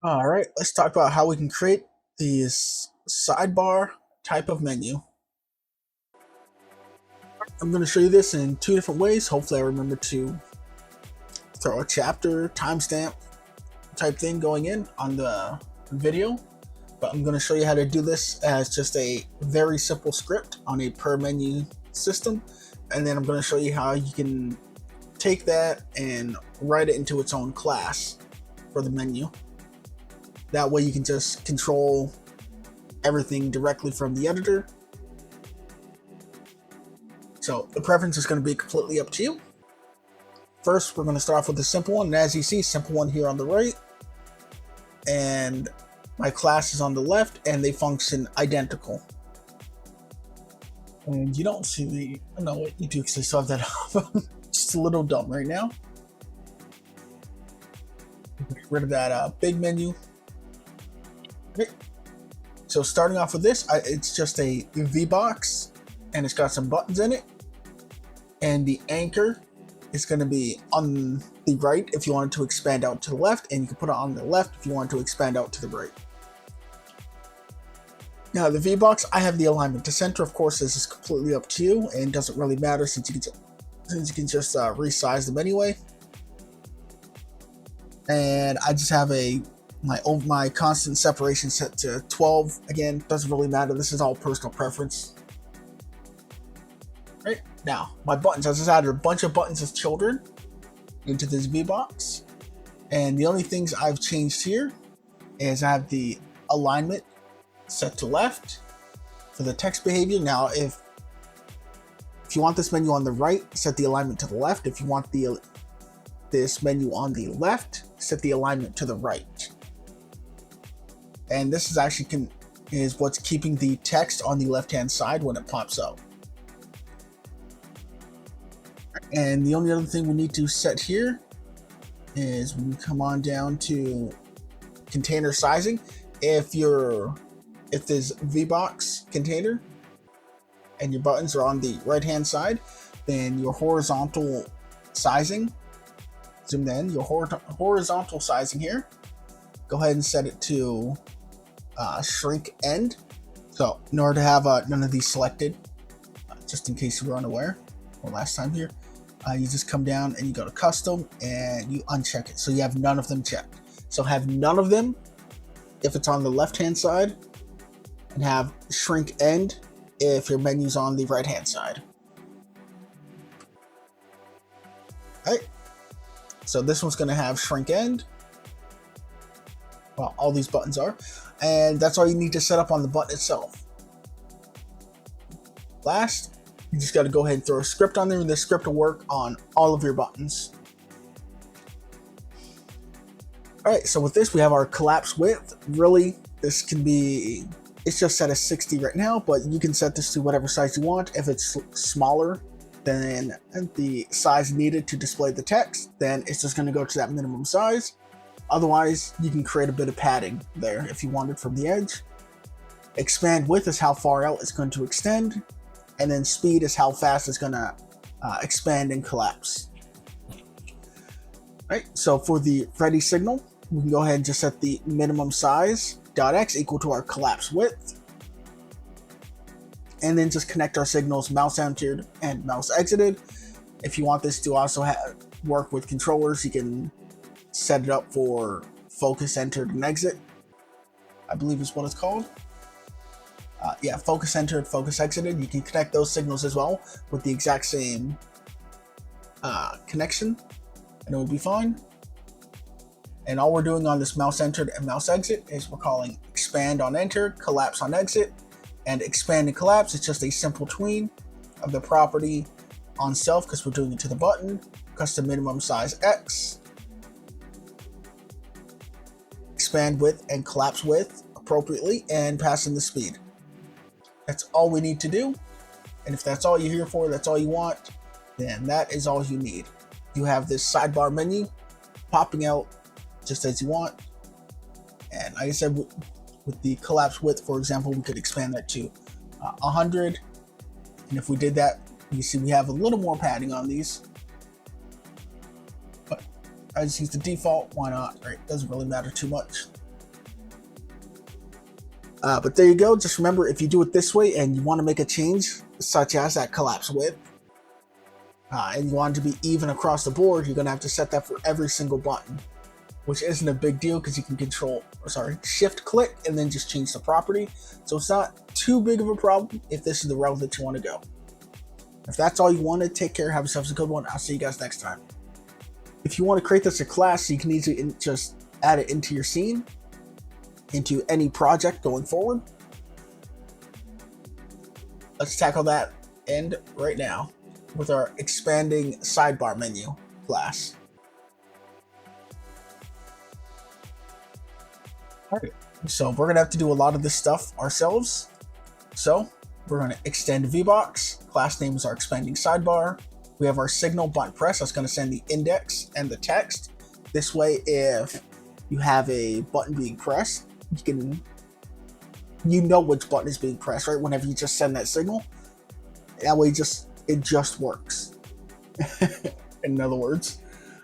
All right, let's talk about how we can create this sidebar type of menu. I'm going to show you this in two different ways. Hopefully I remember to throw a chapter timestamp type thing going in on the video. But I'm going to show you how to do this as just a very simple script on a per menu system. And then I'm going to show you how you can take that and write it into its own class for the menu. That way you can just control everything directly from the editor. So the preference is going to be completely up to you. First, we're going to start off with a simple one. And as you see, simple one here on the right. And my class is on the left, and they function identical. And you don't see the... Oh, no, wait, you do, because I still have that up. Just a little dumb right now. Get rid of that big menu. Okay. So starting off with this, it's just a V-box, and it's got some buttons in it. And the anchor is going to be on the right if you want it to expand out to the left, and you can put it on the left if you want it to expand out to the right. Now the V-box, I have the alignment to center. Of course, this is completely up to you, and doesn't really matter since you can just resize them anyway. And I just have my constant separation set to 12. Again, doesn't really matter. This is all personal preference. Right now, my buttons. I just added a bunch of buttons as children into this V-box, and the only things I've changed here is I have the alignment set to left for the text behavior. Now, if you want this menu on the right, set the alignment to the left. If you want this menu on the left, set the alignment to the right. And this is actually is what's keeping the text on the left-hand side when it pops up. And the only other thing we need to set here is when we come on down to container sizing. If this V-box container and your buttons are on the right-hand side, then your horizontal sizing, zoom in, your horizontal sizing here, go ahead and set it to shrink end. So in order to have none of these selected, just in case you were unaware, or last time here, you just come down and you go to custom and you uncheck it. So you have none of them checked. So have none of them if it's on the left-hand side, and have shrink end if your menu's on the right-hand side. Alright, so this one's going to have shrink end. Well, all these buttons are. And that's all you need to set up on the button itself. Last, you just got to go ahead and throw a script on there, and this script will work on all of your buttons. Alright, so with this, we have our collapse width. Really, this can be... It's just set as 60 right now, but you can set this to whatever size you want. If it's smaller than the size needed to display the text, then it's just going to go to that minimum size. Otherwise, you can create a bit of padding there if you wanted from the edge. Expand width is how far out it's going to extend, and then speed is how fast it's going to expand and collapse. Right, so for the ready signal, we can go ahead and just set the minimum size .x equal to our collapse width, and then just connect our signals mouse entered and mouse exited. If you want this to also work with controllers, you can set it up for focus entered and exit, I believe is what it's called. Yeah, focus entered, focus exited. You can connect those signals as well with the exact same connection, and it will be fine. And all we're doing on this mouse entered and mouse exit is we're calling expand on enter, collapse on exit, and expand and collapse. It's just a simple tween of the property on self because we're doing it to the button, custom minimum size X, expand width and collapse width appropriately, and pass in the speed. That's all we need to do. And if that's all you're here for, that's all you want, then that is all you need. You have this sidebar menu popping out just as you want. And like I said, with the collapse width, for example, we could expand that to 100. And if we did that, you see we have a little more padding on these. But I just use the default, why not, right? Doesn't really matter too much. But there you go. Just remember, if you do it this way and you want to make a change, such as that collapse width, and you want it to be even across the board, you're going to have to set that for every single button, which isn't a big deal because you can shift click and then just change the property. So it's not too big of a problem if this is the route that you want to go. If that's all you wanted, take care, have yourselves a good one. I'll see you guys next time. If you want to create this a class, you can easily just add it into your scene, into any project going forward. Let's tackle that end right now with our expanding sidebar menu class. Alright, so we're gonna have to do a lot of this stuff ourselves. So we're gonna extend VBox. Class name is our expanding sidebar. We have our signal button press. That's gonna send the index and the text. This way, if you have a button being pressed, you know which button is being pressed, right? Whenever you just send that signal, that way it just works. In other words,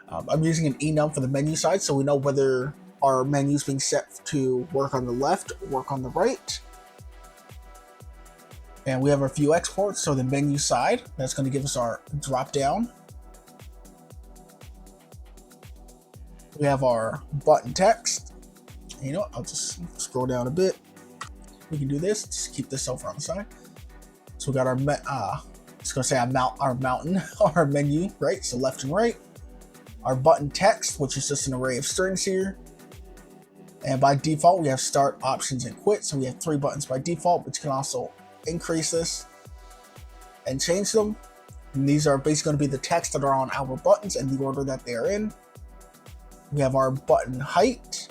I'm using an enum for the menu side, so we know whether our menu is being set to work on the left or work on the right. And we have a few exports, so the menu side, that's going to give us our drop down. We have our button text. You know what? I'll just scroll down a bit. We can do this. Just keep this over on the side. So we got our it's going to say our mountain, our menu, right? So left and right. Our button text, which is just an array of strings here. And by default, we have start, options, and quit. So we have 3 buttons by default, but you can also increase this and change them. And these are basically going to be the text that are on our buttons and the order that they are in. We have our button height,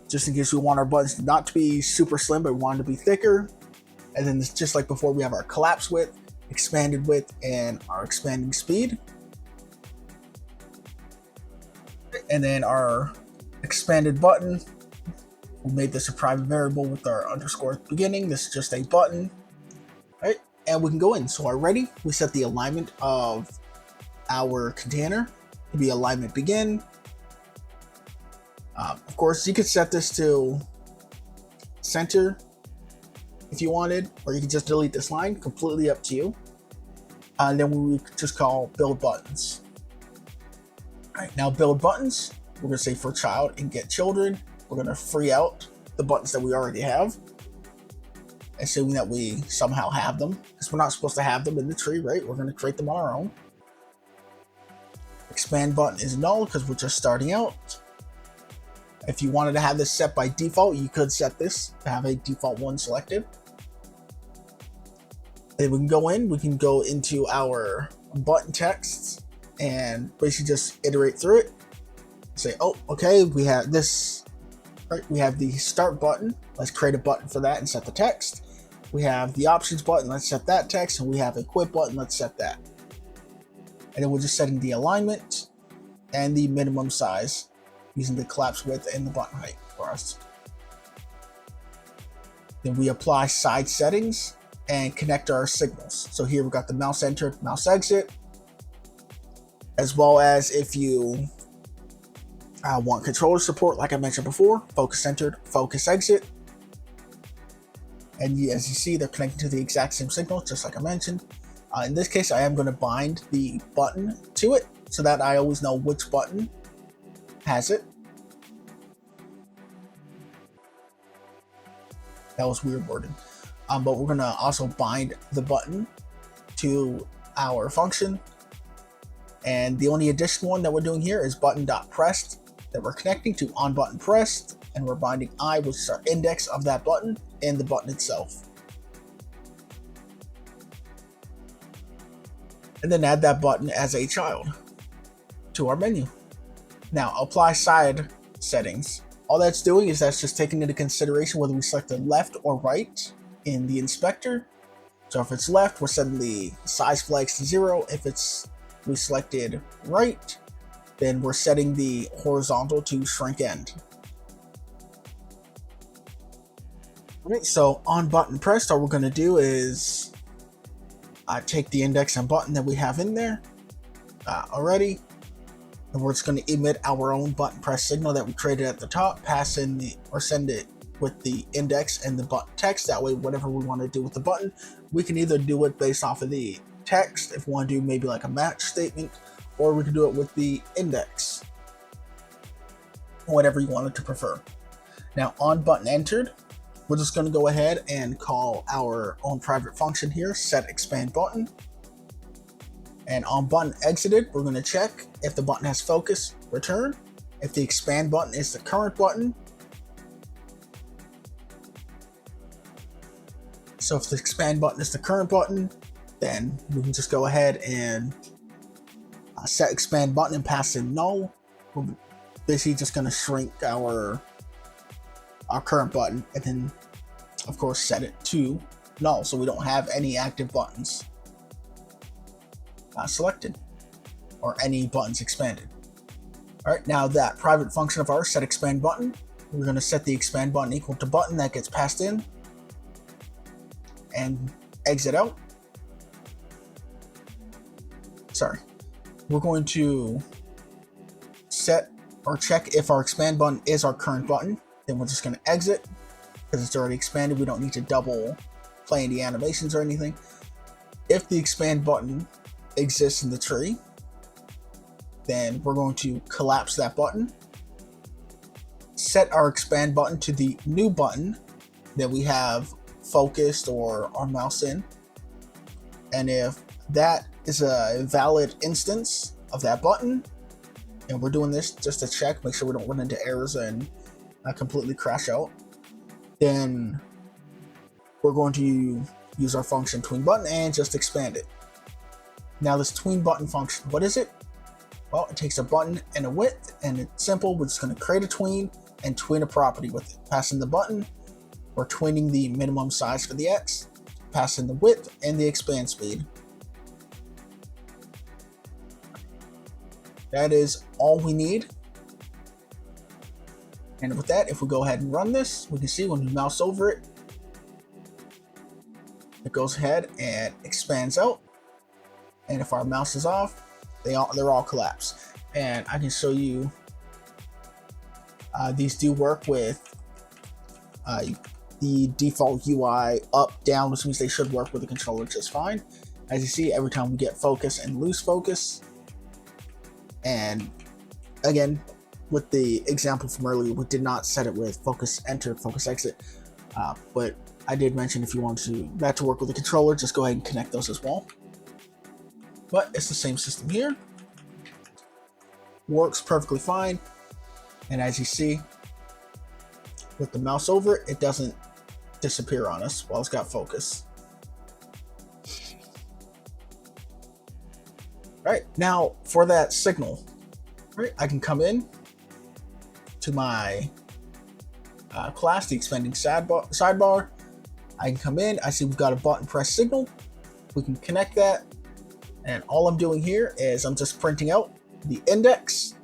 just in case we want our buttons not to be super slim, but we want them to be thicker. And then just like before, we have our collapse width, expanded width, and our expanding speed. And then our expanded button, we made this a private variable with our underscore at the beginning. This is just a button, right? And we can go in. So already we set the alignment of our container to be alignment begin. Of course, you could set this to center if you wanted, or you can just delete this line, completely up to you. And then we would just call build buttons. All right, now build buttons, we're gonna say for child and get children. We're gonna free out the buttons that we already have, assuming that we somehow have them, because we're not supposed to have them in the tree, right? We're gonna create them on our own. Expand button is null because we're just starting out. If you wanted to have this set by default, you could set this to have a default one selected. Then we can go into our button texts and basically just iterate through it. Say, oh, okay, we have this, right? We have the start button. Let's create a button for that and set the text. We have the options button. Let's set that text. And we have a quit button. Let's set that. And then we're just setting the alignment and the minimum size using the collapse width and the button height for us. Then we apply side settings and connect our signals. So here we've got the mouse enter, mouse exit, as well as if you want controller support, like I mentioned before, focus centered, focus exit. And as you see, they're connected to the exact same signal, just like I mentioned. In this case, I am going to bind the button to it so that I always know which button has it. That was weird wording. But we're going to also bind the button to our function. And the only additional one that we're doing here is button.pressed that we're connecting to on button pressed. And we're binding I, which is our index of that button, and the button itself. And then add that button as a child to our menu. Now apply side settings. All that's doing is that's just taking into consideration whether we selected left or right in the inspector. So if it's left, we're setting the size flags to 0. If we selected right, then we're setting the horizontal to shrink end. Alright, so on button pressed, all we're going to do is take the index and button that we have in there already, and we're just going to emit our own button press signal that we created at the top, pass in or send it with the index and the button text. That way, whatever we want to do with the button, we can either do it based off of the text, if we want to do maybe like a match statement, or we can do it with the index, whatever you wanted to prefer. Now, on button entered, we're just going to go ahead and call our own private function here, set expand button. And on button exited, we're going to check if the button has focus, return. If the expand button is the current button, so if the expand button is the current button, then we can just go ahead and set expand button and pass in null. We're basically just going to shrink our current button, and then of course set it to null, so we don't have any active buttons selected or any buttons expanded. All right, now that private function of ours, set expand button, we're going to set the expand button equal to button that gets passed in and exit out. Sorry, we're going to set or check if our expand button is our current button. Then we're just going to exit because it's already expanded. We don't need to double play any animations or anything. If the expand button exists in the tree, then we're going to collapse that button, set our expand button to the new button that we have focused or our mouse in, and if that is a valid instance of that button, and we're doing this just to check, make sure we don't run into errors and completely crash out, then we're going to use our function tween button and just expand it. Now this tween button function, what is it? Well, it takes a button and a width, and it's simple. We're just going to create a tween and tween a property with it. Pass in the button, we're tweening the minimum size for the X, pass in the width and the expand speed. That is all we need. And with that, if we go ahead and run this, we can see when we mouse over it, it goes ahead and expands out. And if our mouse is off, they're all collapsed. And I can show you these do work with the default UI up, down, which means they should work with the controller just fine. As you see, every time we get focus and lose focus, and again, with the example from earlier, we did not set it with focus enter, focus exit, but I did mention if you want that to work with the controller, just go ahead and connect those as well. But it's the same system here. Works perfectly fine. And as you see, with the mouse over it, it doesn't disappear on us while it's got focus. All right, now for that signal, right, I can come in to my class, the expanding sidebar. I can come in, I see we've got a button press signal. We can connect that. And all I'm doing here is I'm just printing out the index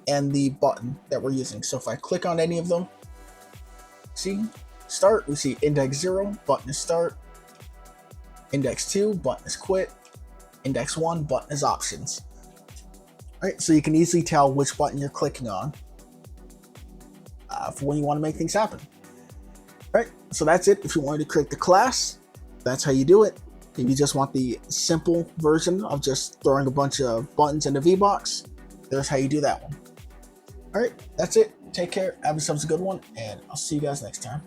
and the button that we're using. So if I click on any of them, see, start, we see index 0, button is start, index 2, button is quit, index 1, button is options. All right, so you can easily tell which button you're clicking on for when you want to make things happen. All right, so that's it. If you wanted to create the class, that's how you do it. If you just want the simple version of just throwing a bunch of buttons in a VBox, there's how you do that one. All right, that's it. Take care. Have yourselves a good one, and I'll see you guys next time.